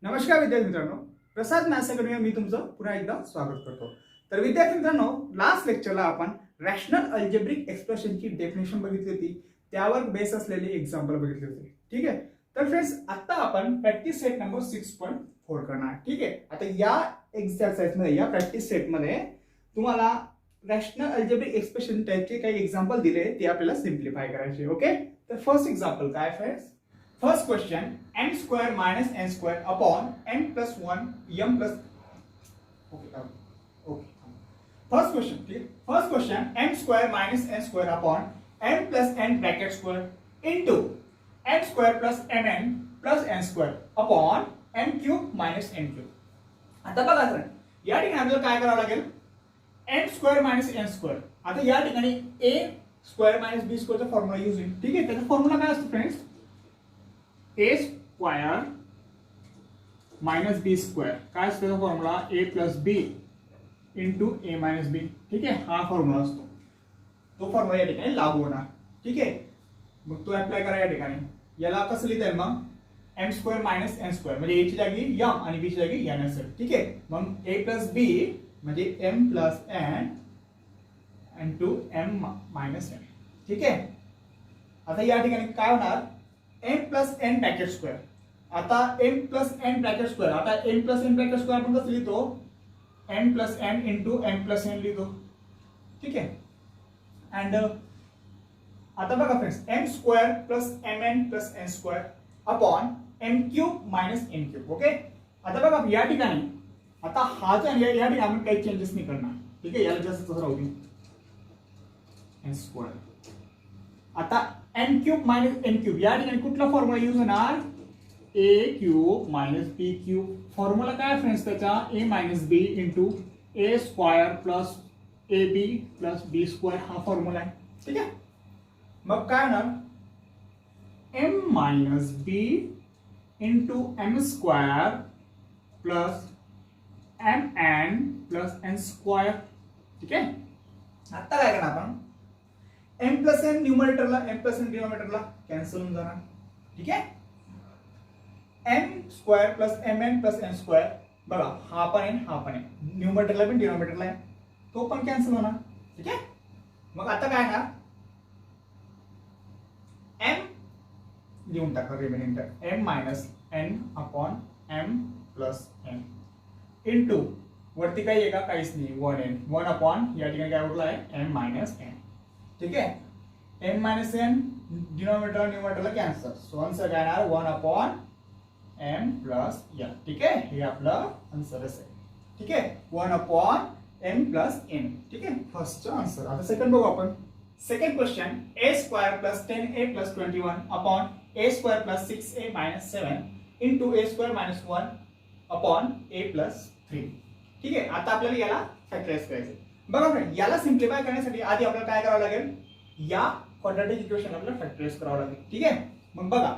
नमस्कार विद्यार्थी मित्रांनो, प्रसाद मॅथ्स अकॅडमी मी तुमचं पुन्हा एकदा स्वागत करतो. तर विद्यार्थी मित्रांनो, लास्ट लेक्चरला आपण रॅशनल अल्जेब्रिक एक्सप्रेशनची डेफिनेशन बघितली होती, त्यावर बेस असलेले एक्झाम्पल बघितले होते. ठीक आहे. तर फ्रेंड्स, आता आपण प्रॅक्टिस सेट नंबर 6.4 करणार. ठीक आहे. आता या एक्सरसाइज मध्ये, या प्रॅक्टिस सेट मध्ये तुम्हाला रॅशनल अल्जेब्रिक एक्सप्रेशन टाइपचे काही एक्झाम्पल दिले, ते आपल्याला सिम्प्लिफाय करायचे. ओके. तर फर्स्ट एक्झाम्पल काय friends? First question, m square minus n square upon n plus 1 m plus First question, ठीक है. First question, m square minus n square upon m plus n bracket square into n square plus mn plus n square upon n cube minus n cube. आता बघा sir, या ठिकाणी आपल्याला काय करावं लागेल? n square minus n square. आता या ठिकाणी a square minus b square चा फॉर्म्युला यूज होईल. ठीक आहे. त्याचा फॉर्म्युला काय असतो friends? a square minus B square. काय असतो formula? a plus B into A minus B. ठीक आहे. हा फॉर्म्युला असतो, तो फॉर्म्युला या ठिकाणी लागू होणार. ठीक आहे. मग तो अप्लाय करा या ठिकाणी. याला कसं लिहिता येईल मग? M square minus N square म्हणजे a ची जागी m आणि b ची जागी n असेल. ठीक आहे. मग a प्लस बी म्हणजे m plus n into m minus n. ठीक आहे. आता या ठिकाणी काय होणार? m plus n bracket square. आता m plus n bracket square, आता m plus n bracket square आपण कसं लिहितो? m plus n into m plus n लिहितो. ठीक आहे. अँड आता बघा friends, m square plus mn plus n square upon m cube minus n cube. Okay. आता बघा या ठिकाणी, आता हा जो या ठिकाणी आपण काही चेंजेस नाही करणार. ठीक आहे. याला जास्त तसं राहू दे, n स्क्वेअर. आता n cube minus n cube, या ठिकाणी कुठला फॉर्म्युला यूज होणार? a cube minus b cube. Formula काय फ्रेंड्स त्याचा? a minus b into a square plus A B plus B square हा फॉर्म्युला आहे. ठीक आहे. मग काय होणार? m minus b into m square plus mn plus n square. ठीक आहे. आता काय करणार आपण? m प्लस n न्यूमरेटरला, m प्लस n डिनोमिनेटरला कॅन्सल होऊन जाणार. ठीक आहे. m square plus mn plus n square, बघा हा पण आहे, हा पण आहे, न्यूमरेटरला पण डिनोमिनेटरला आहे, तो पण कॅन्सल होणार. ठीक आहे. मग आता काय ना, m लिहून टाका remaining term, m minus n upon m plus n into वरती काही आहे का? काहीच नाही, 1n, 1 अपॉन या ठिकाणी काय उरला आहे? m minus n. ठीक आहे. m मायनस n डिनोमिनेटर न्यूमरेटरला कॅन्सल, सो आन्सर काय येणार? 1 अपॉन m प्लस n. ठीक आहे. हे आपलं आन्सर असेल. ठीक आहे. 1 अपॉन m प्लस n. ठीक आहे. फर्स्टचा आन्सर. आता सेकंड बघू आपण. Second question, a square plus 10a plus 21 upon a square plus 6a minus 7 into a square minus 1 upon a plus 3. ठीक आहे. आता आपल्याला याला फॅक्टराइज करायचं. बघा फ्रेंड, याला सिम्प्लिफाय करण्यासाठी आधी आपल्याला काय करावं लागेल? या क्वाड्रॅटिक इक्वेशन आपल्याला फॅक्टराइज करावं लागेल. ठीक आहे. मग बघा,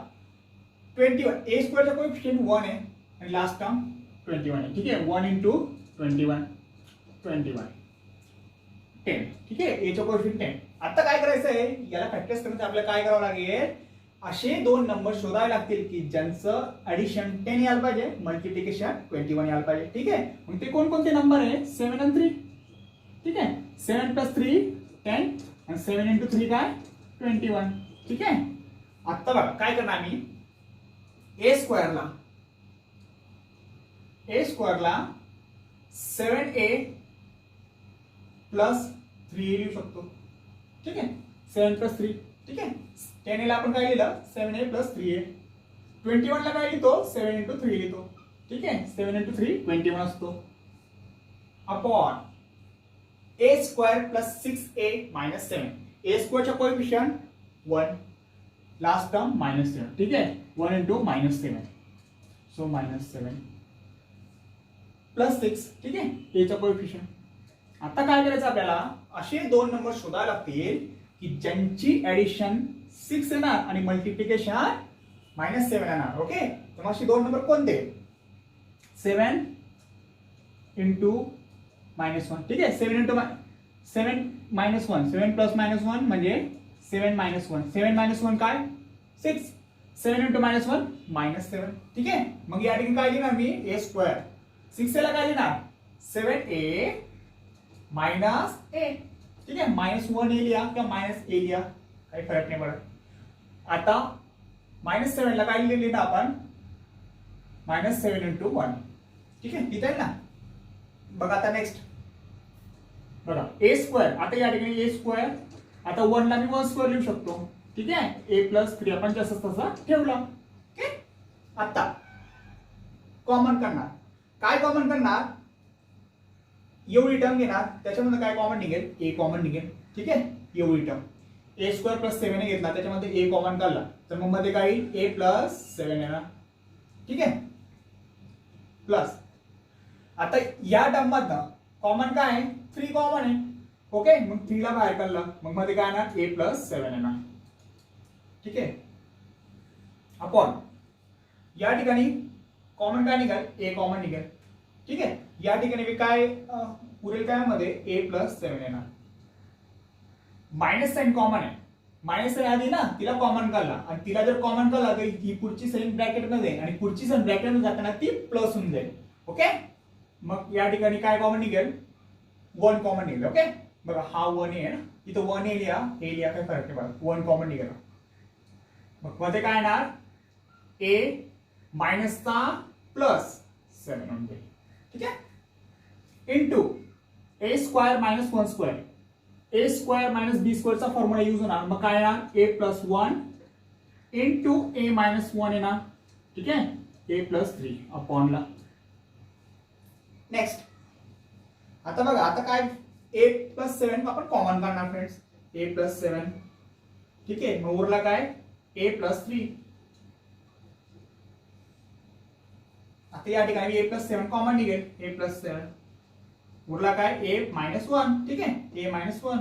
21 a स्क्वेअरचा कोएफिशिएंट 1 आहे आणि लास्ट टर्म 21 आहे. ठीक आहे. 1 इंटू 21 21 10. ठीक आहे. a चा कोएफिशिएंट 10. आता काय करायचं आहे? याला फॅक्टराइज करण्यासाठी आपल्याला काय करावं लागेल? असे दोन नंबर शोधावे लागतील की ज्यांचं ऍडिशन 10 यायला पाहिजे, मल्टिप्लिकेशन 21 यायला पाहिजे. ठीक आहे. मग ते कोणकोणते नंबर आहे? 7 आणि 3. ठीक आहे. 7 प्लस 3 10 आणि 7 इंटू 3 काय? 21. ठीक आहे. आता बघा काय करणार आम्ही? a स्क्वेअरला 7a प्लस 3 लिहू शकतो. ठीक आहे. 7 प्लस 3. ठीक आहे. 10 ला आपण काय लिहिलं? 7a plus 3a. 21 ला काय लिहितो? 7 इंटू 3 लिहितो. ठीक आहे. 7 इंटू 3 21 असतो. Upon a square plus 6a minus 7. a स्क्वेअरचा कोएफिशिएंट 1, लास्ट टर्म मायनस 7. ठीक आहे. 1 into minus 7, so minus 7 plus 6. ठीक आहे. a चा कोएफिशिएंट. आता काय करायचं आपल्याला? असे दोन नंबर शोधावे लागतील की ज्यांची ऍडिशन 6 येणार आणि मल्टिप्लिकेशन मायनस 7 येणार. ओके. तर असे दोन नंबर कोणते? 7 इंटू मायनस 1. ठीक आहे. 7 इंटू 7 मायनस 1, 7 प्लस मायनस 1 म्हणजे 7 मायनस 1. 7 मायनस 1 काय? 6. 7 इंटू -1 -7. ठीक आहे. मग या ठिकाणी काय लिहिणार मी a स्क्वेअर. 6a ला काय लिहिणार 7a मायनस a. ठीक आहे. -1 a लिहा किंवा -a लिहा काही फरक नाही पडत. आता -7 ला काय लिहिलं आपण -7 इंटू 1. ठीक आहे. लिहिता येईल ना. बघा आता नेक्स्ट बघा a स्क्वेअर. आता या ठिकाणी a स्क्वेअर. आता 1 ला मी 1 स्क्वेअर लिहू शकतो. ठीक आहे. a प्लस 3 आपण जसं तसा ठेवला. ओके. आता कॉमन करणार. काय कॉमन करणार एवढी टर्म घेणार त्याच्यामध्ये काय कॉमन निघेल a कॉमन निघेल. ठीक आहे. एवढी टर्म a स्क्वेअर प्लस 7 घेतला त्याच्यामध्ये a कॉमन काढला तर मग मध्ये काय a प्लस 7 येणार. ठीक आहे. प्लस आता या टर्म मधनं कॉमन काय आहे 3 कॉमन आहे. ओके. मग 3 ला बाहेर काढला मग मध्ये काय येणार a प्लस 7 येणार. ठीक आहे. अपॉन या ठिकाणी कॉमन काय निघाल a कॉमन निघेल. ठीक आहे. या ठिकाणी मी काय उरेल काय मध्ये a प्लस 7 येणार. मायनस साइन कॉमन आहे. मायनस साइन आधी ना तिला कॉमन काढला आणि तिला जर कॉमन काढला तर ही पुढची साइन ब्रॅकेट मध्ये आणि पुढची साइन ब्रॅकेट मध्ये जाताना ती प्लस होऊन जाईल. ओके. मग या ठिकाणी काय कॉमन निघेल 1 कॉमन निघेल. ओके. बघा हा 1 आहे ना इथं 1 a लिहा काय फरक नाही पडत. 1 कॉमन निघेल. मग मध्ये काय येणार a मायनसचा प्लस 7 म्हणजे. ठीक आहे. Into a square minus 1 square. a square minus b स्क्वेअरचा फॉर्म्युला यूज होणार. मग काय येणार a plus 1 into a minus 1 येणार. ठीक आहे. a प्लस 3 अपॉन ला. नेक्स्ट आता बघा आता काय a प्लस 7 आपण कॉमन काढणार फ्रेंड्स. a plus 7. ठीक आहे. मग उरला काय a प्लस 3. आता या ठिकाणी a प्लस 7 कॉमन निघेल. a प्लस 7 उरला काय a मायनस 1. ठीक आहे. a minus 1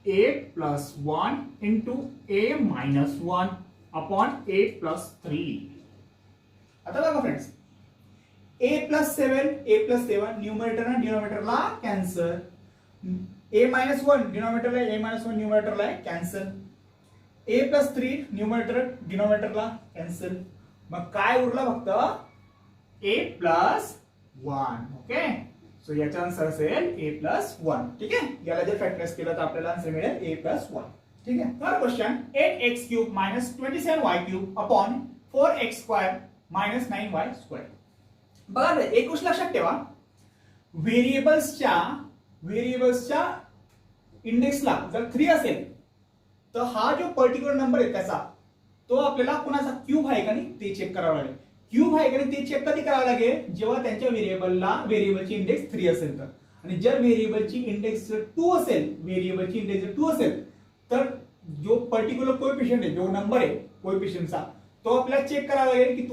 a plus 1 into a minus 1 upon a plus 3. आता बघा फ्रेंड्स a प्लस 7 न्यूमरेटर आणि डिनोमिनेटरला कॅन्सल. a मायनस 1 डिनोमिनेटरला a मायनस 1 न्यूमरेटरला कॅन्सल. a प्लस 3 न्यूमरेटर डिनोमिनेटरला कॅन्सल. मग काय उरला फक्त a प्लस 1. ओके. सो याचा आन्सर असेल a प्लस 1. ठीक आहे. याला जर फॅक्टराइज केलं तर आपल्याला आन्सर मिळेल a प्लस 1. ठीक आहे. Third question 8x cube minus 27y cube upon 4x square minus 9y square. बघा एक गोष्ट लक्षात ठेवा व्हेरिएबल्सच्या इंडेक्सला जर 3 असेल तर हा जो पर्टिक्युलर नंबर आहे त्याचा तो आपल्याला कोणाचा क्यूब आहे का नाही ते चेक करावं लागेल. क्यूब आहे का नाही ते चेक कधी करावं लागेल जेव्हा त्यांच्या व्हेरिएबलची इंडेक्स 3 असेल तर. आणि जर व्हेरिएबलची इंडेक्स 2 असेल तर जो पर्टिक्युलर कोएफिशिएंट आहे जो नंबर आहे कोएफिशिएंटचा तो आपल्याला चेक करावा लागेल की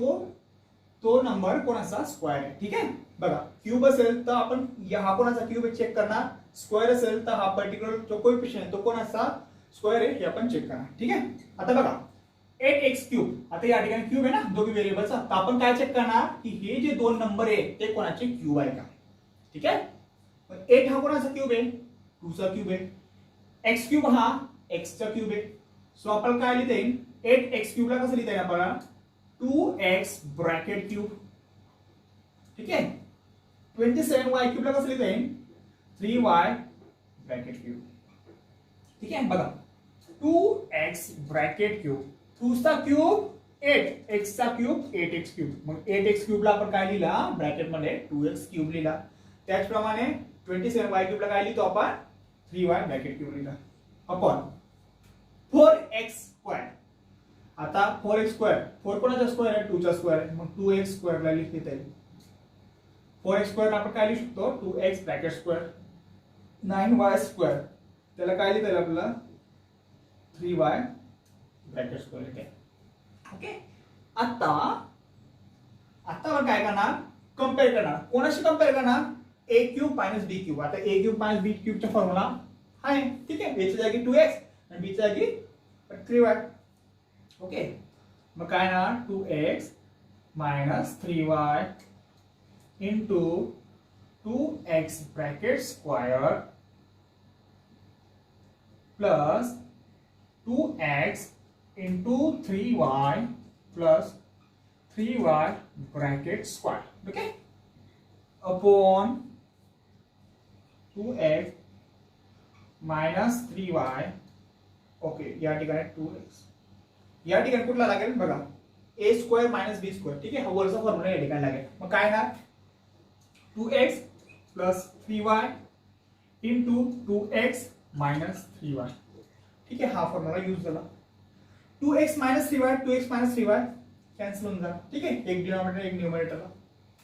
तो नंबर कोणाचा स्क्वेअर आहे. ठीक आहे. बघा क्यूब असेल तर आपण हा कोणाचा क्यूब आहे चेक करणार. स्क्वेअर असेल तर हा पर्टिक्युलर जो कोएफिशिएंट आहे तो कोणाचा स्क्वेअर आहे हे आपण चेक करणार. ठीक आहे. आता बघा 8x क्यूब. आता या ठिकाणी क्यूब आहे ना दोघी व्हेरिएबलचा तर आपण काय चेक करणार की हे जे दोन नंबर आहे ते कोणाचे क्यूब आहे का. ठीक आहे. 8 हा कोणाचा क्यूब आहे 2 चा क्यूब आहे. x क्यूब हा x चा क्यूब आहे. सो आपण काय लिहिता येईल 8x क्यूब ला कसं लिहिता येईल आपल्याला 2x ब्रॅकेट क्यूब. ठीक आहे. 27y क्यूब ला कसं लिहिता येईल 3y ब्रॅकेट क्यूब. ठीक आहे. बघा 2x ब्रॅकेट क्यूब 2 चा क्यूब 8 x चा क्यूब 8x क्यूब. मग 8x क्यूब ला आपण काय लिहिला ब्रॅकेट मध्ये 2x क्यूब लिहिला. त्याचप्रमाणे 27y क्यूब ला काय लिहितो आपण 3y ब्रॅकेट क्यूब लिहिला अपॉन 4x स्क्वेअर. आता 4x स्क्वेअर 4 कोणाचा स्क्वेअर आहे 2 चा स्क्वेअर आहे. मग 2x स्क्वेअर ला लिहिता येईल. 4x स्क्वेअर आपण काय लिहू शकतो 2x bracket square 9y square त्याला काय लिहिता येईल आपल्याला 3y ब्रॅकेट स्क्वेअर. ओके. आता आपण काय करणार कंपेअर करणार. कोणाशी कंपेअर करणार a cube minus b cube. आता a cube minus b cube चा फॉर्म्युला आहे. ठीक आहे. a च्या जागी 2x आणि b च्या जागी 3y. ओके. मग काय ना 2x minus 3y into 2x bracket square plus 2x into 3y plus 3y bracket square, okay, upon 2x minus 3y, okay, या ठिकाणी 2x, या ठिकाणी कुठला लागेल बघा, a square minus b square, ठीक आहे, हा वरचा फॉर्म्युला या ठिकाणी लागेल. मग काय ना 2x plus 3y into 2x minus 3y, ठीक आहे, हा फॉर्म्युला यूज झाला. 2x minus 3y 2x minus 3y cancel होऊन जा, ठीक आहे, एक डिनॉमिनेटर एक न्यूमरेटरला.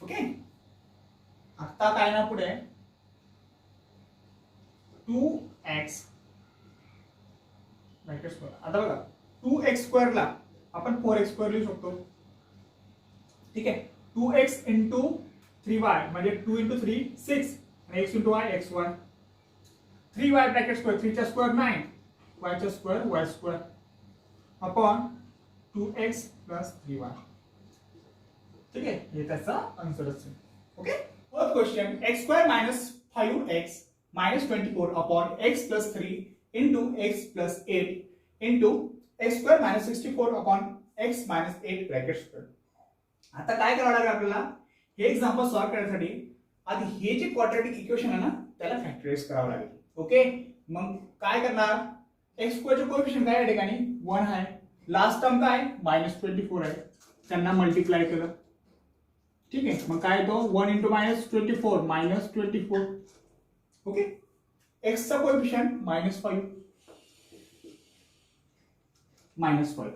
ओके, आता काय ना पुढे 2x ब्रॅकेट स्क्वेअर. आता बघा 2x स्क्वेअरला आपण 4x स्क्वेअर लिहू शकतो, ठीक आहे. 2x इंटू 3y म्हणजे 2 इंटू 3 6 आणि x into y xy. 3y bracket square, 3 चा स्क्वेअर 9, y चा square y square upon 2x plus 3y, ठीक आहे, हे त्याचा आन्सर असेल. Okay, fourth question x square minus 5x minus 24 upon x plus 3 into x plus 8 into x square minus 64 upon x minus 8 bracket square. आता काय करावं लागेल आपल्याला, हे एक्झाम्पल सॉल्व्ह करण्यासाठी आधी हे जे क्वाड्रॅटिक इक्वेशन आहे ना त्याला फॅक्टराइज करावं लागेल. ओके, मग काय करणार, x स्क्वेअरचे कोएफिशियंट काय या ठिकाणी 1 आहे, लास्ट टर्म काय मायनस 24 आहे, त्यांना मल्टिप्लाय केलं, ठीक आहे, मग काय येतो 1 into minus 24 minus 24. Okay, x चा कोएफिशियंट मायनस 5 मायनस 5.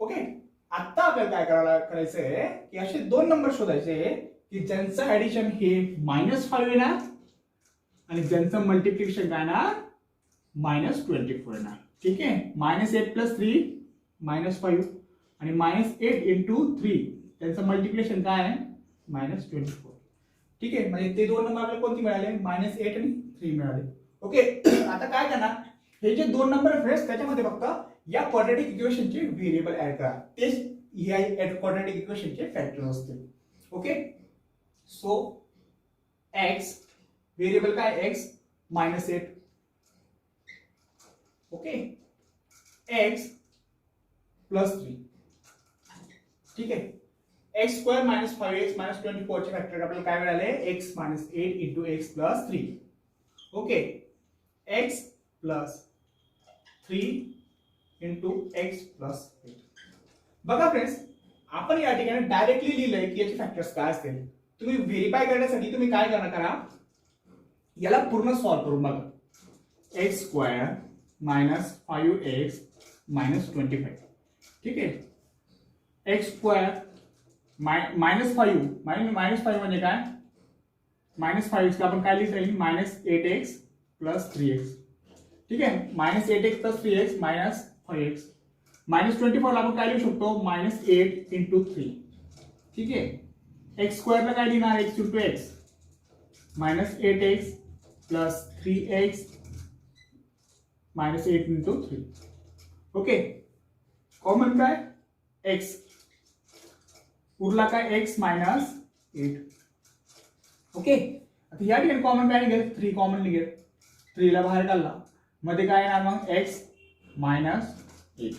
ओके, आता आपल्याला काय करायचंय की असे दोन नंबर शोधायचे की ज्यांचं ऍडिशन हे -5 येणार आणि ज्यांचं मल्टिप्लिकेशन काय ना -24 येणार, ठीक आहे. -8 प्लस 3 -5 आणि -8 इंटू 3 त्यांचं मल्टिप्लिकेशन काय आहे -24, ठीक आहे. म्हणजे ते दोन नंबर आपल्याला कोणती मिळाले, -8 आणि 3 मिळाले. ओके, आता काय करणार, हे जे दोन नंबर फ्रेंड्स त्याच्यामध्ये फक्त या क्वाड्रॅटिक इक्वेशनचे व्हेरिएबल ऍड करा, तेच या क्वाड्रॅटिक इक्वेशनचे फॅक्टर्स असतील. ओके, सो x व्हेरिएबल काय x -8, ओके, x प्लस 3, ठीक आहे. x square minus 5x minus 24 चे फॅक्टर आपल्याला काय मिळाले, x minus 8 into x plus 3. Okay, x plus 3 into x plus 8. बघा फ्रेंड्स, आपण या ठिकाणी डायरेक्टली लिहिलंय की याचे फॅक्टर्स काय असतील. तुम्ही व्हेरीफाय करण्यासाठी तुम्ही काय करणार, करा याला पूर्ण सॉल्व्ह करून बघा. x square minus 5x minus 25, ठीक आहे. x स्क्वेअर मायनस 5 मायनस 5 म्हणजे काय, -5 आपण काय लिहिता येईल -8x प्लस 3x, ठीक आहे. -8x plus 3x minus 5x. -24 ला आपण काय लिहू शकतो -8 इंटू 3, ठीक आहे. x स्क्वेअरला काय लिहिणार x into x -8x plus 3x -8 into 3. Okay, common काय x, उरला काय x मायनस 8. ओके, आता या ठिकाणी कॉमन काय निघेल 3 कॉमन निघेल, 3 ला बाहेर काढला, मध्ये काय येणार मग x minus 8.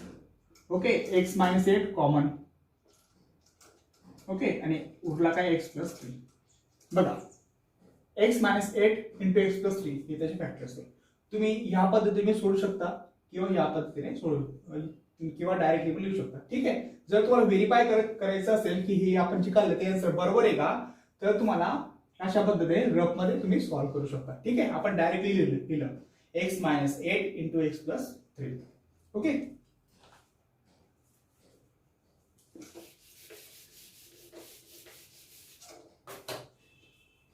Okay, x minus 8 common, okay, आणि उरला काय x प्लस 3. बघा x minus 8 into x plus 3 हे त्याचे फॅक्टर्स आहेत. तुम्ही ह्या पद्धतीने सोडू शकता किंवा या पद्धतीने किंवा डायरेक्टली लिहू शकता, ठीक आहे. जर तुम्हाला व्हेरीफाय करायचं असेल की हे आपण जे काढलं ते आन्सर बरोबर आहे का, तर तुम्हाला अशा पद्धतीने रफ मध्ये तुम्ही सॉल्व्ह करू शकता, ठीक आहे. आपण डायरेक्टली लिहिलं x minus 8 into x plus 3. Okay,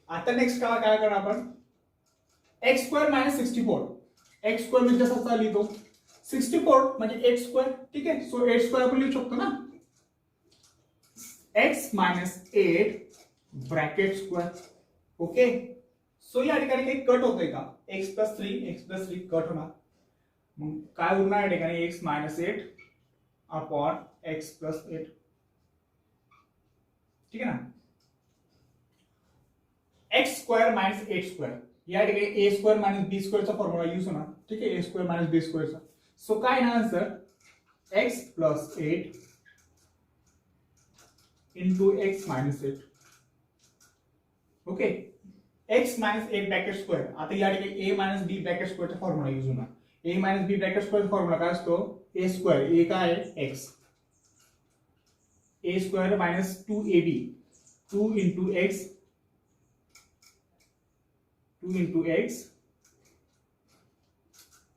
आता नेक्स्ट काय करणार आपण, x square minus 64. x square म्हणजे जसा लिहितो 64 म्हणजे 8 स्क्वेअर, ठीक आहे. सो 8 स्क्वेअर आपण लिहू शकतो ना, x minus 8 bracket square. Okay, so या ठिकाणी काही कट होतोय का, x प्लस 3 कट होणार, मग काय उरणार या ठिकाणी x minus 8 upon x plus 8, ठीक आहे ना. x स्क्वेअर मायनस 8 स्क्वेअर, या ठिकाणी a स्क्वेअर मायनस b स्क्वेअरचा फॉर्म्युला यूज होणार, ठीक आहे, a स्क्वेअर मायनस b स्क्वेअरचा. सो काय ना answer x plus 8 into x minus 8. Okay, x minus 8 bracket square. आता या ठिकाणी a मायनस b ब्रॅकेट स्क्वेअरचा फॉर्म्युला यूज होणार. a minus b bracket square formula काय असतो? a square. a काय आहे? x. a square minus 2ab 2 into x 2 into x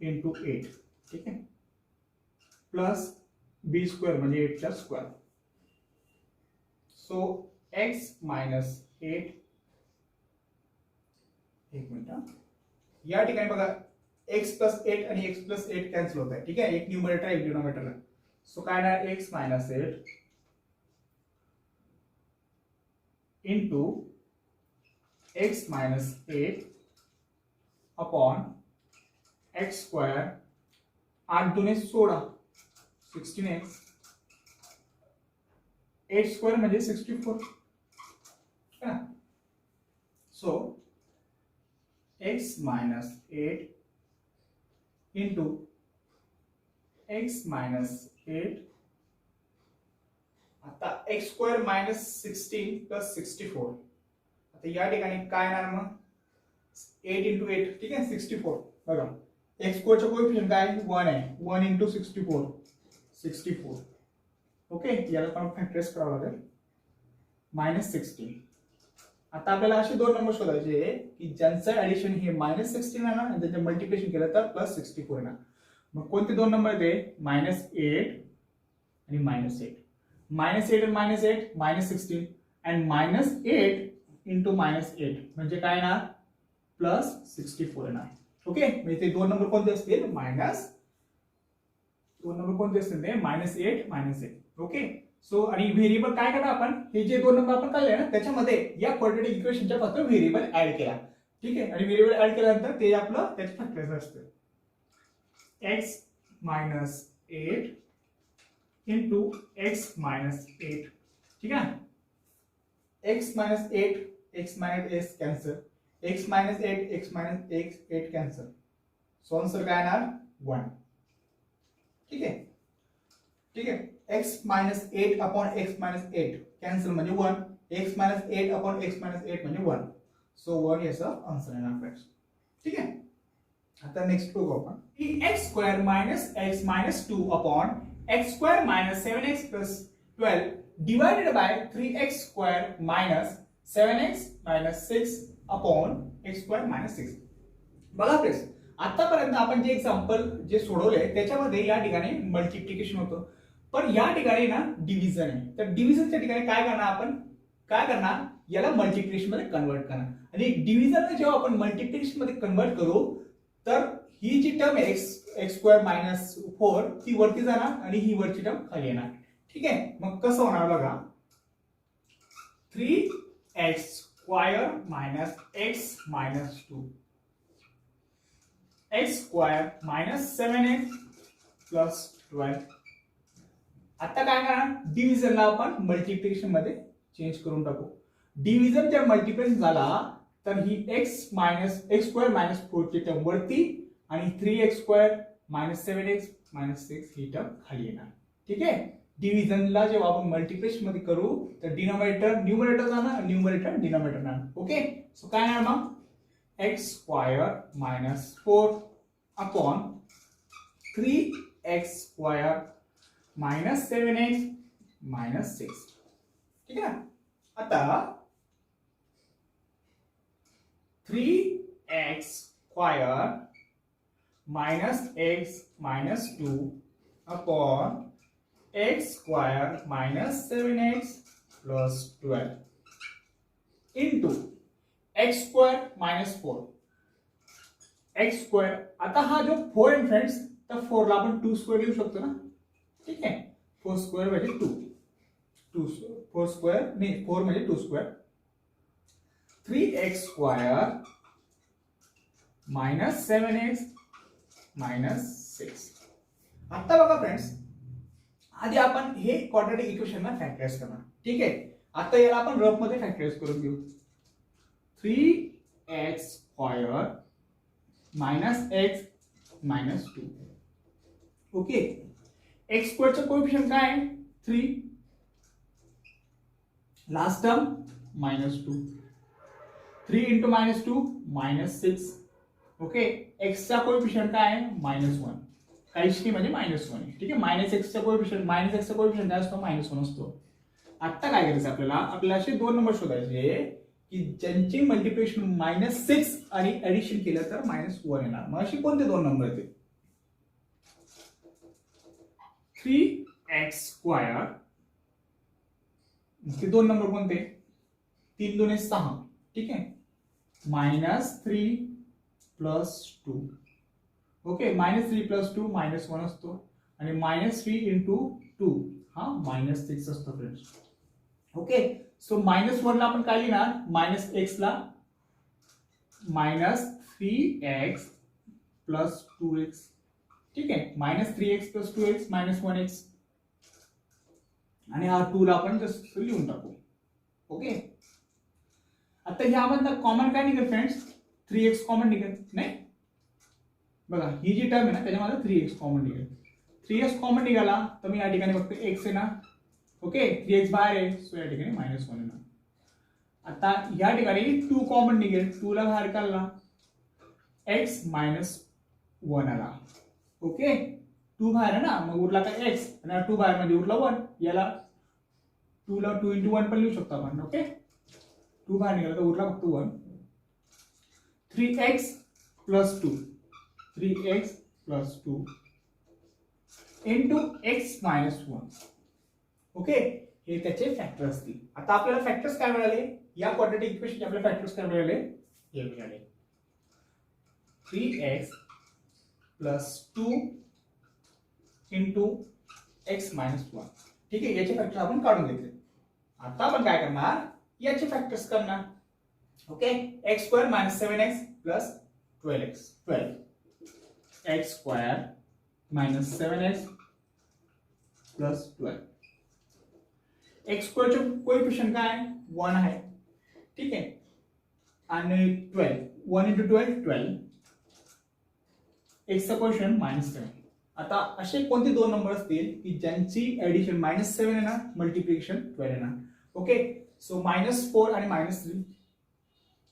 into 8. ठीक आहे, प्लस b स्क्वेअर म्हणजे 8 चा स्क्वेअर. So x minus 8. एक मिनिट, या ठिकाणी बघा x प्लस 8 आणि x प्लस 8 कॅन्सल होत आहे. ठीक आहे, एक न्यूमरेटर एक डिनोमिनेटर. सो काय ना x minus 8 into x minus 8 upon x square 8 दुने 16 16x 8 स्क्वायर म्हणजे 64. So x minus 8 into x minus 8. आता x स्क्वेअर मायनस 16 प्लस 64. आता या ठिकाणी काय येणार मग? 8 इंटू 8. ठीक आहे, 64. बघा x स्क्वेअरचा कोएफिशियंट काय 1 आहे. 1 इंटू 64 64. ओके, याला पण फॅक्टराइज करावं लागेल. मायनस 16. आता आपल्याला असे दोन नंबर शोधायचे की ज्यांचं ऍडिशन हे मायनस 16 आहे ना आणि त्याचं मल्टिप्लिकेशन केलं तर प्लस 64 येणार. मग कोणते दोन नंबर येते? मायनस 8 आणि मायनस 8. मायनस 8 आणि minus 8 minus 16 and minus 8 into minus 8 म्हणजे काय ना प्लस 64 येणार. ओके, म्हणजे ते दोन नंबर कोणते असतील? दोन नंबर कोणते असतील ते? Minus 8 minus 8. ओके, सो आणि व्हेरिएबल काय करा आपण? हे जे दोन नंबर आपण काढले ना त्याच्यामध्ये या क्वाड्रॅटिक इक्वेशनच्या फक्त व्हेरिएबल ऍड केला. ठीक आहे, आणि व्हेरिएबल ऍड केल्यानंतर ते आपलं त्याचे फॅक्टराइज असतं. x minus 8 into x minus 8. ठीक आहे, x minus 8 x minus 8 cancel. x minus 8 x minus 8 cancel. So answer काय येणार? 1. ठीक आहे, ठीक आहे. x minus 8 upon x minus 8 cancel म्हणजे 1. x minus 8 upon x minus 8 म्हणजे 1. सो 1 याचं आन्सर येणार फ्रेंड्स. ठीक आहे, आता नेक्स्ट बघू आपण. x square minus x minus 2 upon x square minus 7x plus 12 divided by 3x square minus 7x minus 6 upon x square minus 6. बघा friends, आतापर्यंत आपण जे एक्झाम्पल जे सोडवले त्याच्यामध्ये या ठिकाणी मल्टिप्लिकेशन होतं, पण या ठिकाणी ना डिव्हिजन आहे. तर डिव्हिजनच्या ठिकाणी काय करणार आपण? काय करणार? याला मल्टिप्लिकेशन मध्ये कन्वर्ट करणार. आणि डिव्हिजनला जेव्हा आपण मल्टिप्लिकेशन मध्ये कन्वर्ट करू तर ही जी टर्म आहे x स्क्वेअर मायनस 4 ती वरती जाणार आणि ही वरची टर्म खाली येणार. ठीक आहे, मग कसं होणार बघा. 3x square minus x minus 2 x square minus 7x plus 12. आता काय करणार? डिव्हिजनला आपण मल्टिप्लिकेशन मध्ये चेंज करून टाकू. डिव्हिजन जर मल्टिप्लिकेशन झाला तर ही x स्क्वेअर मायनस 4 ची टर्म वरती आणि 3x square minus 7x minus 6 ही टर्म खाली येणार. ठीक आहे, डिव्हिजनला जेव्हा आपण मल्टिप्लिकेशन मध्ये करू तर डिनोमिनेटर न्यूमरेटर जाणार, न्यूमरेटर डिनोमिनेटर जाणार. ओके, सो काय येणार मग? x square minus 4 upon 3x square minus 7x minus 6. ठीक आहे, आता 3x square minus x minus 2 upon x square minus 7x plus 12 into x square minus 4 x square. आता हा जो 4 आहे फ्रेंड्स, तर 4 ला आपण 2 स्क्वेअर लिहू शकतो ना. ठीक आहे, 4 स्क्वेअर म्हणजे 2 4 स्क्वेअर नाही 4 म्हणजे 2 square. 3x square minus 7x minus 6. आता बघा फ्रेंड्स, आधी आपण हे क्वाड्रॅटिक इक्वेशनला फॅक्टराइज करणार. ठीक आहे, आता याला आपण रफ मध्ये फॅक्टराइज करून घेऊ. 3x square minus x minus 2 okay, X स्क्वेअरचं कोएफिशियंट काय आहे 3, लास्ट टर्म -2, 3 into -2 -6. ओके, एक्सचा कोएफिशियंट काय आहे -1, काहीशी म्हणजे -1 आहे. ठीक आहे, -x चा कोएफिशियंट काय असतो -1 असतो. आता काय करायचं आपल्याला असे दोन नंबर शोधायचे की ज्यांची मल्टिप्लिकेशन -6 आणि ऍडिशन केलं तर -1 येणार. मग असे कोणते दोन नंबर आहेत? 3x², ते दोन नंबर कोणते? 3 2 6. ठीक आहे, -3 + 2. ओके, -3 + 2 -1 असतो आणि -3 × 2 हा -6 असतो फ्रेंड्स. ओके, सो -1 ला आपण काय लिहिणार? -x ला -3x + 2x. ठीक आहे, -3x + 2x -1x आणि हा 2 ला आपण जसं लिहून टाकू. ओके, आता ह्यामधनं कॉमन काय निघेल फ्रेंड्स? 3x कॉमन निघेल नाही? बघा ही जी टर्म आहे ना त्याच्यामध्ये 3x कॉमन निघेल. 3x कॉमन निघाला तर मी या ठिकाणी फक्त x आहे ना. ओके, 3x बाहेर आहे सो या ठिकाणी -1 येणार. आता या ठिकाणी 2 कॉमन निघेल, 2 ला बाहेर काढला x -1 आला. ओके, 2 बाहेर आहे ना, मग उरला काय x आणि 2 बाहेर म्हणजे उरला 1. याला 2 ला 2 × 1 पण लिहू शकतो आपण. ओके, 2 बाहेर निघाला तर उरला फक्त 1. 3x + 2 3x + 2 × x -1. ओके, हे त्याचे फॅक्टर असतील. आता आपल्याला फॅक्टर्स काय मिळाले? या क्वाड्रॅटिक इक्वेशनचे आपल्याला फॅक्टर्स काय मिळाले? हे मिळाले 3x + 2 × x -1. ठीक आहे, याचे फॅक्टर आपण काढून घेतले. आता आपण काय करणार? याचे फॅक्टर्स करणार. Okay, x² - 7x + 12x 12 x² - 7x + 12. x² चे कोएफिशियंट काय आहे? 1 आहे. ठीक आहे, आणि 12 1 × 12 12. x चा कोएफिशियंट -7. आता असे कोणते दोन नंबर असतील की ज्यांची ऍडिशन -7 आहे ना, मल्टिप्लिकेशन 12 आहे ना. ओके, सो -4 आणि -3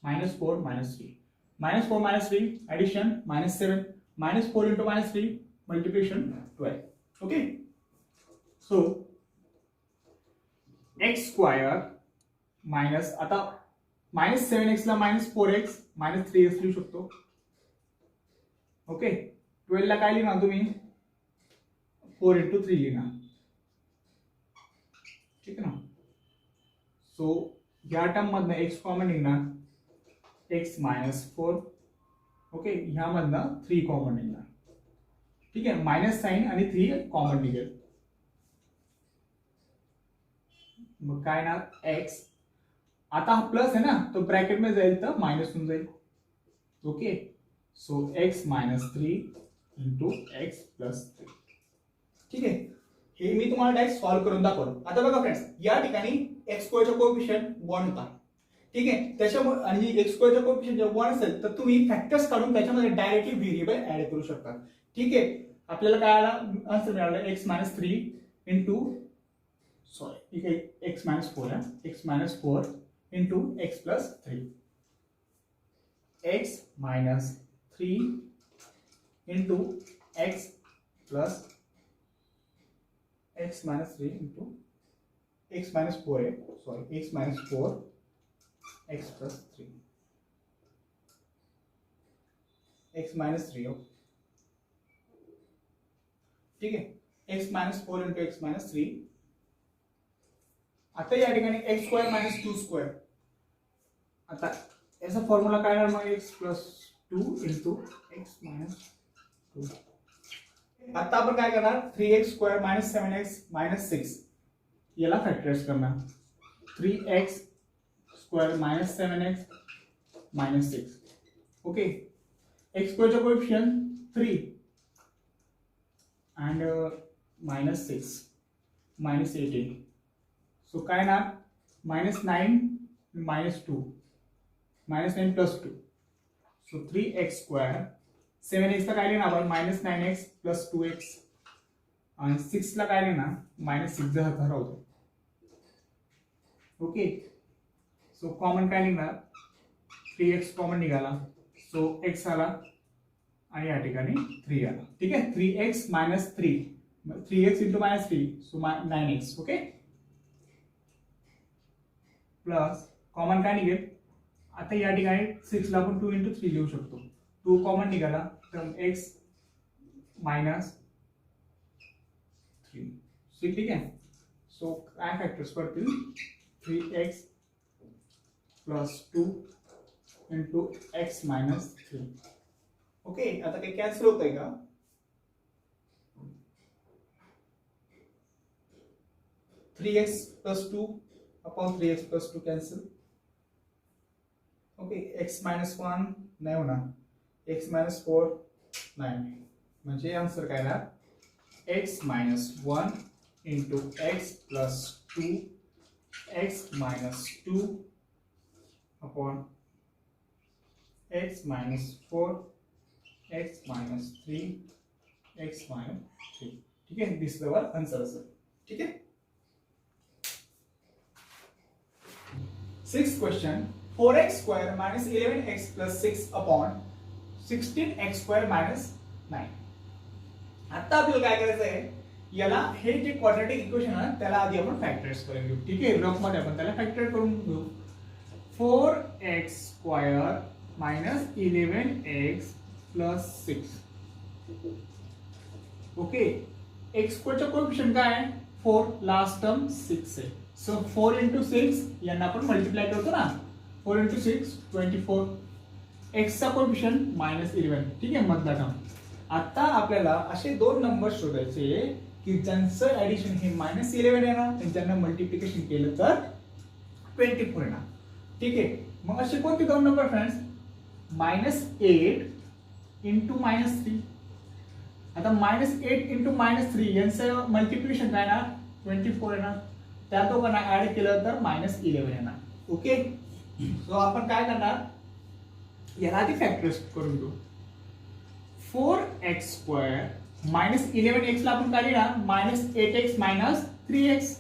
-4 -3 -4 -3 addition -7 -4 × -3 multiplication 12. Okay, so x² minus आता -7x ला -4x -3x लिहू शकतो. ओके, 12 ला काय लिहिणार तुम्ही? 4 × 3 लिहिणार. ठीक आहे ना. सो या टर्म मधनं x कॉमन निघणार, x -4. ओके, ह्यामधनं 3 कॉमन निघणार. ठीक आहे, मायनस साइन आणि 3 कॉमन निघेल. मग काय ना x, आता हा प्लस आहे ना तो ब्रॅकेट मध्ये जाईल तर मायनस होऊन जाईल. Okay, so x -3 × x + 3. ठीक आहे, हे मी तुम्हाला डायरेक्ट सॉल्व्ह करून दाखवतो. आता बघा फ्रेंड्स, या ठिकाणी x² चा कोएफिशियंट 1 होता. ठीक आहे, त्याच्यामुळे आणि x² चा कोएफिशियंट जर 1 असेल तर तुम्ही फॅक्टर्स काढून त्याच्यामध्ये डायरेक्टली व्हेरिएबल ऍड करू शकता. ठीक आहे, आपल्याला काय आला? आन्सर मिळाला x -3 × सॉरी x -4 आहे, x -4 × x + 3. x -3 × x + x -3 × x -4 आहे, सॉरी x -4 x + 3 x -3 हो. ठीक आहे, x -4 × x -3. आता या ठिकाणी x² - 2². आता याचा फॉर्म्युला काय आहे? मग x + 2 × x - 2. आता आपण काय करणार? 3x² - 7x - 6 याला फॅक्टराइज करणार. 3x² - 7x - 6. ओके, x² चा कोएफिशियंट 3 and -6 -18. सो काय ना -9 -2 -9 + 2. So 3x². 7x चा काय लिहिणार आपण? -9x + 2x आणि 6 ला काय लिहिणार -6 जर हरवतो. ओके, सो कॉमन काय निघणार 3x कॉमन निघाला, सो x आला आणि या ठिकाणी 3 आला. ठीक आहे, 3x minus 3, 3x into minus 3, so 9x. Okay, plus common काय निघेल आता या ठिकाणी 6 ला आपण 2 इंटू 3 लिहू शकतो. 2 कॉमन निघाला तर x मायनस 3. ठीक आहे, सो काय फॅक्टर्स पडतील 3x plus 2 into x minus 3. Okay, आता काही कॅन्सल होत आहे का? Three x plus 2 upon 3x plus 2 cancel. Okay, x minus 1 नाही होणार, x मायनस 4 नाही, म्हणजे आन्सर काय ना x minus 1 into x plus 2 x minus 2 upon x minus 4 x minus 3 x minus 3. ठीक आहे, दिस द आन्सर असेल. ठीक आहे, 6th question 4x square minus 11x plus 6 upon 16x square minus 9. आता आपल्याला काय करायचं आहे, याला हे जे क्वाड्रॅटिक इक्वेशन आहे त्याला आधी आपण फॅक्टराइज करून घेऊ. ठीक आहे, रफ मध्ये आपण त्याला फॅक्टर करून घेऊ. 4x square minus 11x plus 6. Okay, x स्क्वेअरचा कोएफिशिएंट काय आहे 4, लास्ट टर्म 6 आहे. सो 4 इंटू 6 यांना आपण मल्टिप्लाय करतो ना, 4 इंटू 6 24. x चा कोएफिशिएंट -11. ठीक आहे, मधला टर्म. आता आपल्याला असे दोन नंबर शोधायचे की ज्यांचं ऍडिशन हे -11 येणार आणि ज्यांना मल्टिप्लिकेशन केलं तर 24 येणार. ठीक आहे, मग असे कोणते दोन नंबर फ्रेंड्स -8 इंटू -3. आता -8 इंटू -3 यांचं मल्टिप्लिकेशन काय ना 24 येणार, त्या दोघांना ऍड केलं तर -11 येणार. ओके, सो आपण काय करणार याला आधी फॅक्टराइज करून घेऊ. 4x स्क्वेअर मायनस 11x ला आपण काय लिहिणार -8x मायनस 3x.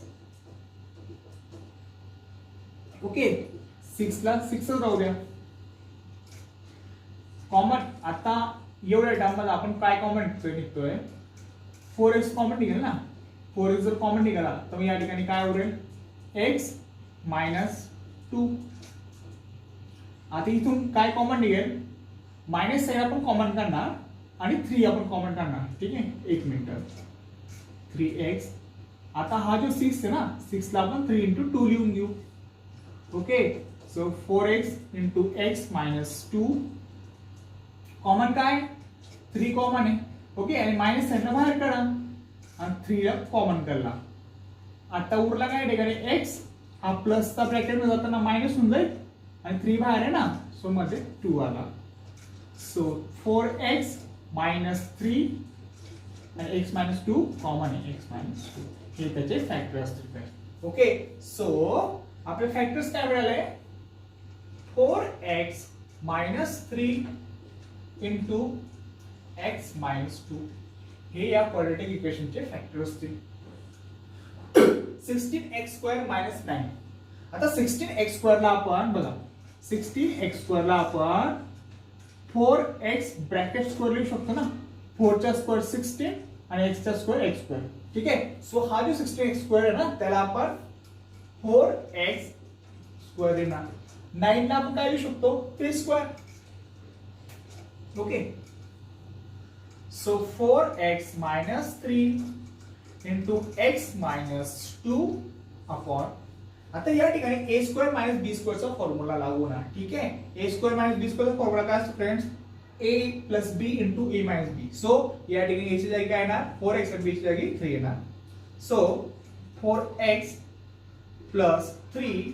ओके, 6 ला 6 राहू द्या. कॉमन आता एवढ्या टर्म मध्ये आपण काय कॉमन निघतोय 4x कॉमन निघेल ना. 4x जर कॉमन निघाला तर या ठिकाणी काय उरेल x मायनस 2. आता इथून काय कॉमन निघेल -7 आपण कॉमन करणार आणि 3 आपण कॉमन करणार. ठीक आहे, 1 मिनिट. 3x आता हा जो 6 आहे ना 6 ला आपण 3 इंटू 2 लिहून घेऊ. Okay, so 4x into x minus 2. Common काय 3 कॉमन आहे. ओके, आणि -7 ला बाहेर काढा आणि 3 ला कॉमन करला. आता उरला काय ठिकाणी x हा प्लसचा ब्रॅकेट मध्ये जाताना मायनस होऊन जाईल आणि 3 बाहेर आहे ना, सो मध्ये 2 आला. सो 4x मायनस 3 आणि x मायनस 2 कॉमन आहे, x मायनस 2 हे त्याचे फॅक्टर असतील. ओके, सो आपले फॅक्टर्स काय मिळाले 4x minus 3 into x minus 2 हे या क्वाड्रॅटिक इक्वेशनचे फॅक्टर असतील. 16x square minus 9. आता 16x स्क्वेअर ला आपण बघा 16x स्क्वेअर ला आपण 4x ब्रॅकेट स्क्वेअर लिहू शकतो ना. 4 चा स्क्वेअर 16 आणि x चा स्क्वेअर x स्क्वेअर. ठीक आहे, सो हा जो 16x स्क्वेअर आहे ना त्याला आपण 4x स्क्वेअर देणार. 9 ला आपण काय लिहू शकतो 3 square. Okay, so 4x minus 3 into x minus 2 upon. आता या ठिकाणी a स्क्वेअर मायनस b स्क्वेअरचा फॉर्म्युला लागू होणार. ठीक आहे, a स्क्वेअर मायनस b स्क्वेअरचा फॉर्म्युला काय असतो friends a plus b into a minus b. So या ठिकाणी a ची जागी काय येणार 4x आणि b ची जागी 3 येणार. So 4x plus 3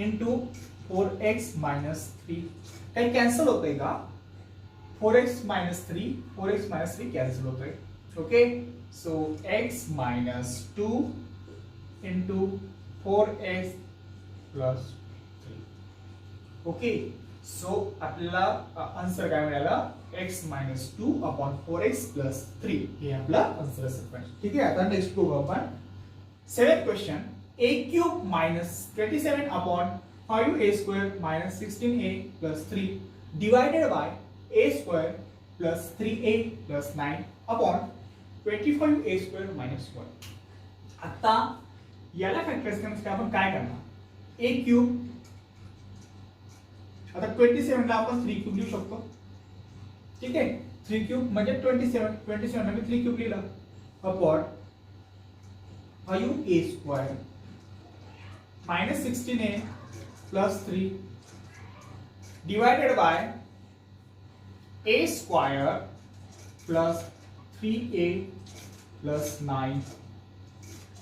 into 4x minus 3 काही कॅन्सल होतंय का 4x minus 3 4x minus 3 cancel होतंय. Okay, so x minus 2 into 4x plus 3. Okay, so आपल्याला आन्सर काय मिळालं x minus 2 upon 4x plus 3 हे आपला आन्सर असेल फ्रेंड्स. ठीक आहे. आता नेक्स्ट बघू आपण 7th question a cube minus 27 upon 5a square minus 16a plus 3 divided by a square plus 3a plus 9 upon 25a square minus 1. आता याला फॅक्टराइज करण्यासाठी आपण काय करणार a क्यूब आता 27 ला आपण 3 क्यूब लिहू शकतो. ठीक आहे. 3 क्यूब म्हणजे 27 ला मी 3 क्यूब लिहिलं upon 5a square minus 16a plus 3 divided by a square plus 3a plus 9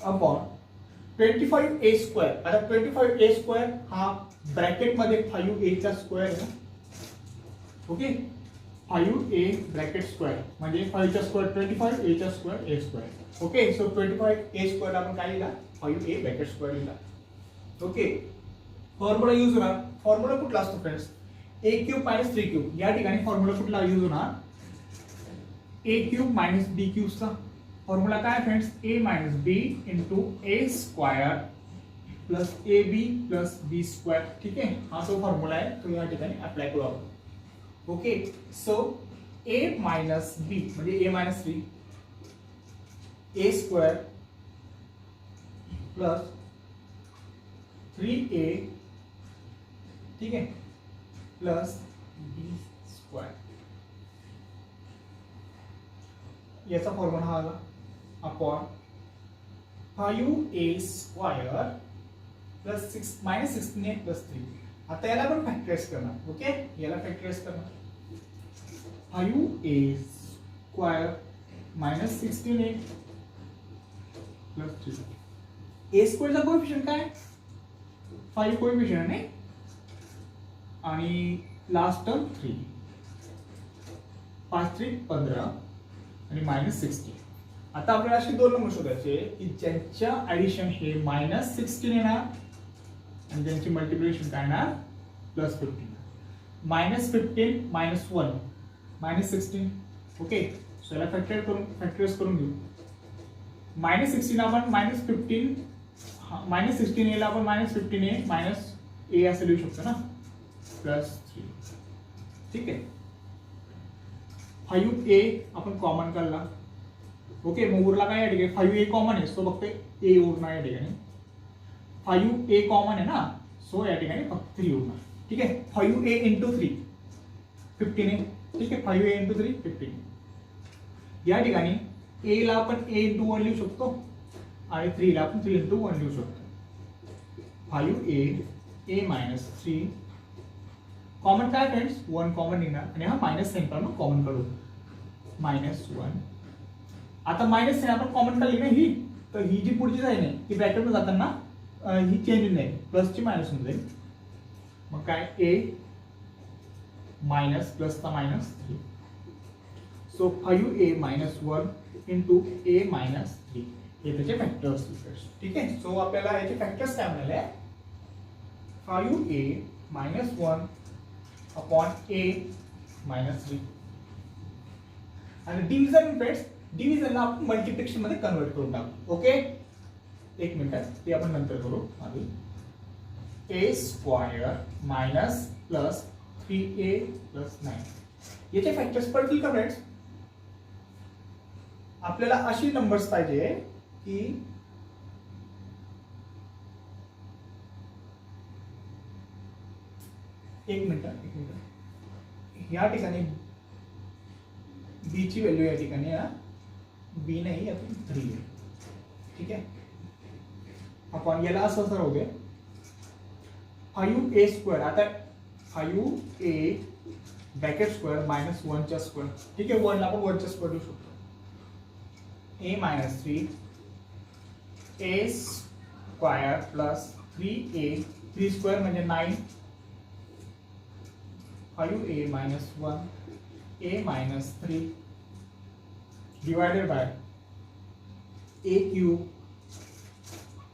upon 25a square. आता 25a स्क्वेअर हा ब्रॅकेट मध्ये 5a चा स्क्वेअर आहे. ओके. 5a ब्रॅकेट स्क्वेअर म्हणजे 5 चा स्क्वेअर 25 a चा स्क्वेअर a square. Okay. So 25a square आपण काय लिहिला 5a ब्रॅकेट स्क्वेअर लिहिला. ओके. फॉर्म्युला यूज होणार. फॉर्म्युला कुठला असतो friends a cube minus 3 cube. या ठिकाणी फॉर्म्युला कुठला यूज होणार a क्यूब मायनस b क्यूबचा फॉर्म्युला काय friends a minus b into a square plus A B plus B square. ठीक आहे. हा जो फॉर्म्युला आहे तो या ठिकाणी अप्लाय करू आपण. ओके. सो a मायनस बी म्हणजे a minus 3 a square plus 3a ठीक आहे प्लस बी स्क्वायर. याचा फॉर्म्युला हा आला upon 5a square plus 6 minus 16a plus 3. आता याला आपण फॅक्टराइज करणार. ओके. याला फॅक्टराइज करणार 5a square minus 16a plus 3. a स्क्वेअरचा कोएफिशियंट काय 5 कोएफिशियंट आहे आणि लास्ट टर्म 3 5 3 15 आणि मायनस 16. आता आपल्याला असे दोन नंबर शोधायचे की ज्यांच्या ऍडिशन हे मायनस 16 येणार आणि त्यांची मल्टिप्लिकेशन काय येणार plus 15. Minus 15 minus 1 minus 16. Okay. So याला फॅक्टराइज करून घेऊ. मायनस 16 आपण मायनस 15 मायनस 16 याला आपण मायनस 15a मायनस a असं लिहू शकतो ना प्लस 3. ठीक आहे. 5a आपण कॉमन काढला. ओके. मग उरला काय या ठिकाणी 5a कॉमन आहे सो फक्त a उरणार या ठिकाणी. 5a कॉमन आहे ना सो या ठिकाणी फक्त 3 उरणार. ठीक आहे. 5a into 3 15a. ठीक आहे. 5a into 3 15. या ठिकाणी a ला आपण a इंटू 1 लिहू शकतो आणि 3 ला आपण 3 इंटू 1 लिहू शकतो. 5a a मायनस 3 कॉमन काय फ्रेंड्स 1 कॉमन निघणार आणि हा मायनस साइन पण कॉमन काढू मायनस 1. आता मायनस साइन आपण कॉमन काढली ना ही तर ही जी पुढची साइन आहे ती ब्रॅकेट मध्ये जाताना ही चेंज होऊन जाईल प्लस ची मायनस होऊन जाईल. मग काय a मायनस प्लस चा minus 3. So 5a minus 1 into a minus 3 हे त्याचे फॅक्टर्स. ठीक आहे. सो आपल्याला याचे फॅक्टर्स काय मिळाले 5a minus 1 upon a minus 3 आणि डिव्हिजन फ्रेंड्स डिव्हिजनला आपण मल्टिप्लिकेशन मध्ये कन्वर्ट करून टाकू. ओके. एक मिनिट ते आपण नंतर करू. आधी a square minus plus 3a plus 9 याचे फॅक्टर्स पडतील का फ्रेंड्स. आपल्याला अशी नंबर्स पाहिजे की एक मिनिट या ठिकाणी b ची व्हॅल्यू या ठिकाणी b नाही यातून 3 आहे. ठीक आहे. आपण याला असं राहू दे 5a स्क्वेअर. आता 5a ब्रॅकेट स्क्वेअर मायनस 1 चा स्क्वेअर. ठीक आहे. 1 ला आपण 1 चा स्क्वेअर लिहू शकतो. a minus 3 a square plus 3a 3 square म्हणजे 9 5a minus 1 a minus 3 divided by a cube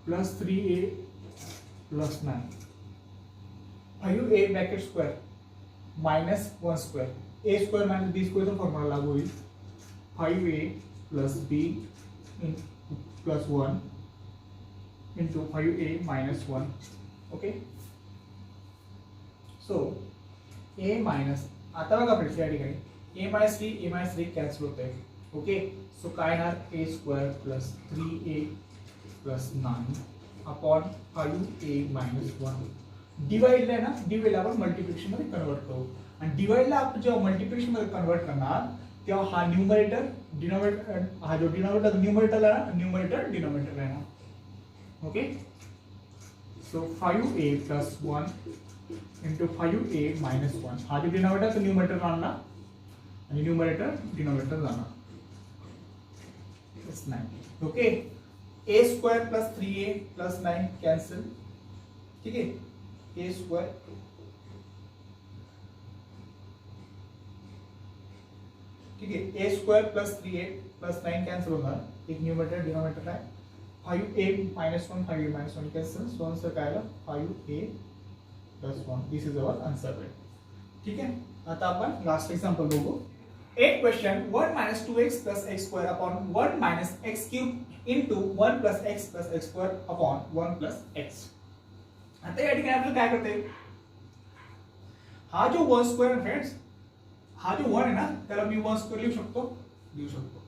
plus 3a plus 9 5a bracket square minus 1 square, A square minus B स्क्वेअरचा फॉर्म्युला लागू होईल. 5a plus B plus 1 into 5a minus 1. Okay, so A minus, आता बघा friends या ठिकाणी ए minus 3 cancel होत आहे. Okay, so काय येणार A square plus 3a plus 9 upon 5a minus 1. डिवाइडला आहे ना, डिवाइडला आपण मल्टिप्लिकेशन मध्ये कन्वर्ट करू, आणि डिवाइडला आपण जेव्हा मल्टिप्लिकेशन मध्ये कन्वर्ट करणार तेव्हा हा न्यूमरेटर डिनोमिनेटर, हा जो डिनोमिनेटर न्यूमरेटर आहे ना, न्यूमरेटर डिनोमिनेटर आहे ना. Okay, so 5a plus 1 into 5a minus 1. हा जो डिनोमिनेटर तो न्यूमरेटर आणला आणि न्यूमरेटर डिनोमिनेटर जाणार. Plus 9. Okay, a square plus 3a plus 9 cancel. ठीक है, a स्क्वायर ठीक है, a square plus 3a plus 9 cancel होगा. एक न्यूमरेटर डिनोमिनेटर है. 5a minus 1 5a minus 1 cancel. So answer काय आला 5a plus 1. This is our answer. ठीक है, आता आपण लास्ट एग्जांपल बघू. एक question 1 minus 2x plus x square upon 1 minus x cube into 1 plus x square upon 1 plus x. आता या ठिकाणी आपल्याला काय करते, हा जो 1 स्क्वेअर आहे फ्रेंड्स, हा जो 1 आहे ना त्याला मी 1 स्क्वेअर लिहू शकतो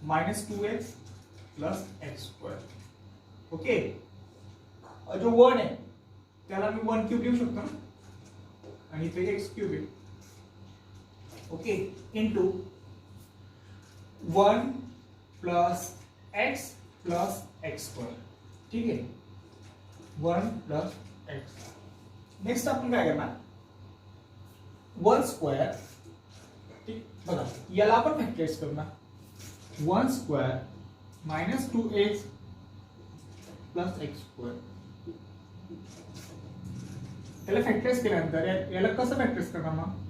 minus 2x plus x square. Okay, जो 1 आहे त्याला मी 1 क्यूब लिहू शकतो ना, आणि इथे x क्यूब आहे. Okay, into 1 plus x plus x square. ठीक आहे, 1 प्लस x. नेक्स्ट आपण काय करणार 1 स्क्वेअर. ठीक, बघा याला आपण फॅक्टराइज करणार. 1 square minus 2x plus x square. याला फॅक्टराइज केल्यानंतर याला कसं फॅक्टराइज करणार मग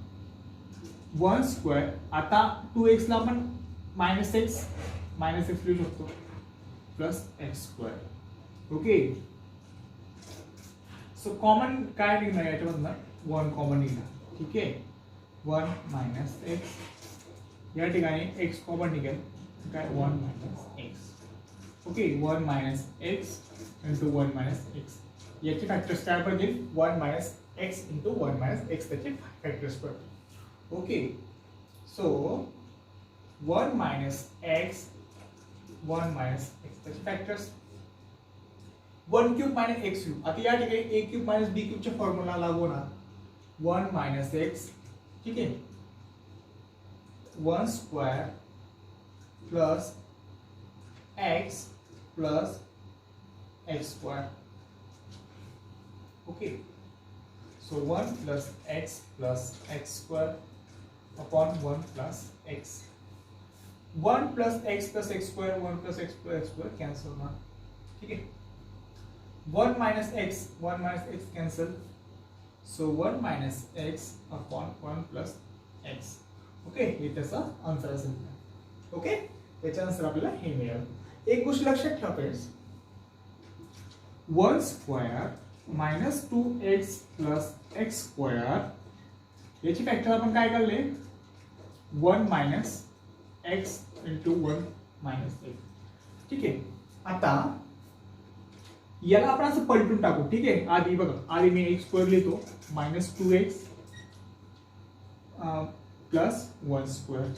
1 स्क्वेअर. आता 2x ला आपण मायनस एक्स लिहू शकतो plus x square. Okay, so common काय निघणार याच्यामधनं 1 कॉमन निघणार. ठीक आहे, 1 मायनस एक्स, या ठिकाणी x कॉमन निघेल काय 1 minus X. Okay, 1 minus X into 1 minus X. याची फॅक्टर्स काय पाहिजे 1 minus X into 1 minus X, त्याचे फॅक्टर्स पडतील. Okay, so 1 minus X 1 minus X त्याचे factors. 1 cube minus X cube. आता या ठिकाणी a क्यूब मायनस b क्यूबचा फॉर्म्युला लागू होणार 1 मायनस एक्स. ठीक आहे, 1 square plus X plus X square. Okay, so 1 plus x square upon 1 plus x. 1 plus x square 1 plus x square cancel ना. ठीक है, 1 minus x cancel. So 1 minus x upon 1 plus x. Okay, हे त्याचा answer असेल. Okay, त्याचा answer आपल्याला हे मिळेल. एक गोष्ट लक्षात ठेवा friends, 1 square minus 2x plus x square याची फॅक्टर आपण काय करले 1 minus X into 1 minus X. ठीक आहे, आता याला आपण असं पलटून टाकू. ठीक आहे, आधी बघा, आधी मी एक्स स्क्वेअर लिहितो minus 2x plus 1 square.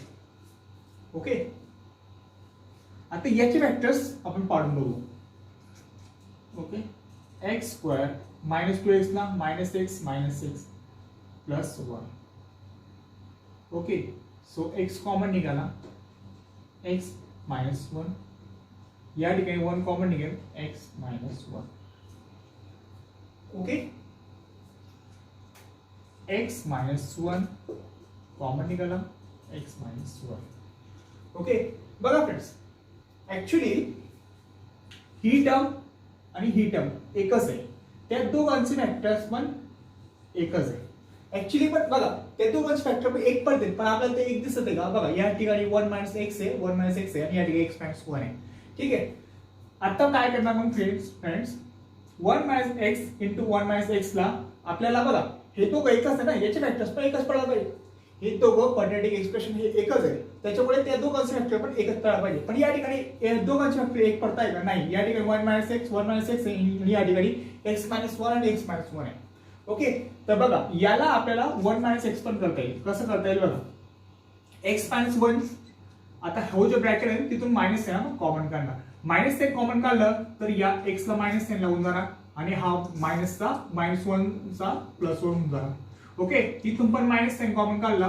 Okay, आता याचे फॅक्टर्स आपण पाडून बघू. Okay, x square minus 2x ना minus x plus 1. Okay, so x common निघाला एक्स मायनस 1. या ठिकाणी 1 कॉमन निघेल x minus 1. Okay, x minus 1 common निघाला एक्स मायनस 1. ओके, बघा फ्रेंड्स, ऍक्च्युली ही टर्म आणि ही टर्म एकच आहे. त्या दोघांचे फॅक्टर्स पण एकच आहे ऍक्च्युली. पण बघा त्या दोघांचे फॅक्टर पण एक पडतील, पण आपल्याला ते एक दिसत आहे का बघा. या ठिकाणी 1 मायनस एक्स आहे, 1 मायनस एक्स आहे, आणि या ठिकाणी एक्स मायनस 1 आहे. ठीक आहे, आता काय करणार मग friends 1 minus X into 1 minus x ला आपल्याला बघा हे दोघं एकच आहे ना, याचे फॅक्टर्स पण एकच पडायला पाहिजे. हे दोघं क्वाड्रॅटिक एक्सप्रेशन हे एकच आहे, त्याच्यामुळे त्या दोघांचे फॅक्टर पण एकच पडायला पाहिजे. पण या ठिकाणी या दोघांचे फॅक्टर एक पडताय का? नाही. या ठिकाणी 1 - x 1 - x आणि या ठिकाणी x - 1 आणि x - 1 आहे. ओके, तर बघा याला आपल्याला 1 - x पण करता येईल. कसं करता येईल बघा, x - 1 आता हो जो ब्रॅकेट आहे तिथून मायनस आहे ना, कॉमन काढणार. मायनस एक कॉमन काढलं तर या x ला मायनस n लावून जाणार आणि हा मायनसचा -1 चा +1 होऊन जाणार. ओके, इथून पण -n कॉमन काढला,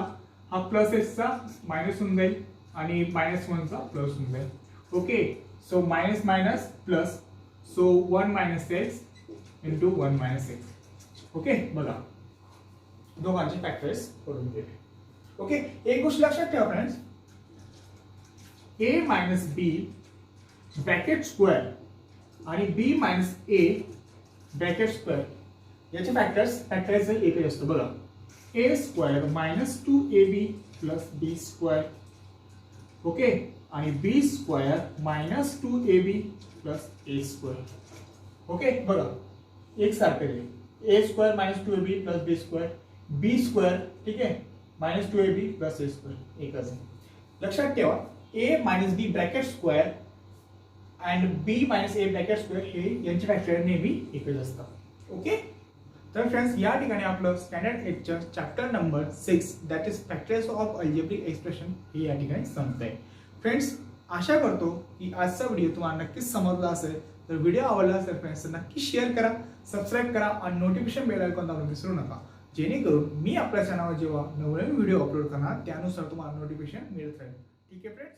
हा +x चा मायनस होऊन जाईल आणि -1 चा प्लस होऊन जाईल. Okay, so minus minus plus, so 1 - x into 1 - x. Okay, बघा दोघांचे फॅक्टर्स करून घेऊया. ओके, एक गोष्ट लक्षात ठेवा friends, a minus b bracket square आणि b minus a bracket square याचे फॅक्टराइज एकच असतं. बघा, a square -2ab plus b square. Okay, आणि b square -2ab plus a square. Okay, बघा एक सारखे आहे. a square -2ab plus b square, b square ठीक आहे -2ab प्लस a स्क्वेअर एकच आहे. लक्षात ठेवा, a minus b bracket square आणि b minus a bracket square हे यांचे फॅक्टर नेहमी एकच असतात. ओके, तर फ्रेंड्स या ठिकाणी आपलं standard 8 chapter number 6 that is factors of algebraic expression हे या ठिकाणी संपतंय. फ्रेंड्स, आशा करतो की आजचा व्हिडिओ तुम्हाला नक्कीच समजला असेल. तर व्हिडिओ आवडला असेल फ्रेंड्स तर नक्की शेअर करा, सबस्क्राईब करा आणि नोटिफिकेशन बेल आयकॉन दाबून विसरू नका, जेणेकरून मी आपल्या चॅनलवर जेव्हा नवीन व्हिडिओ अपलोड करणार त्यानुसार तुम्हाला नोटिफिकेशन मिळत राहील. ठीक आहे फ्रेंड्स.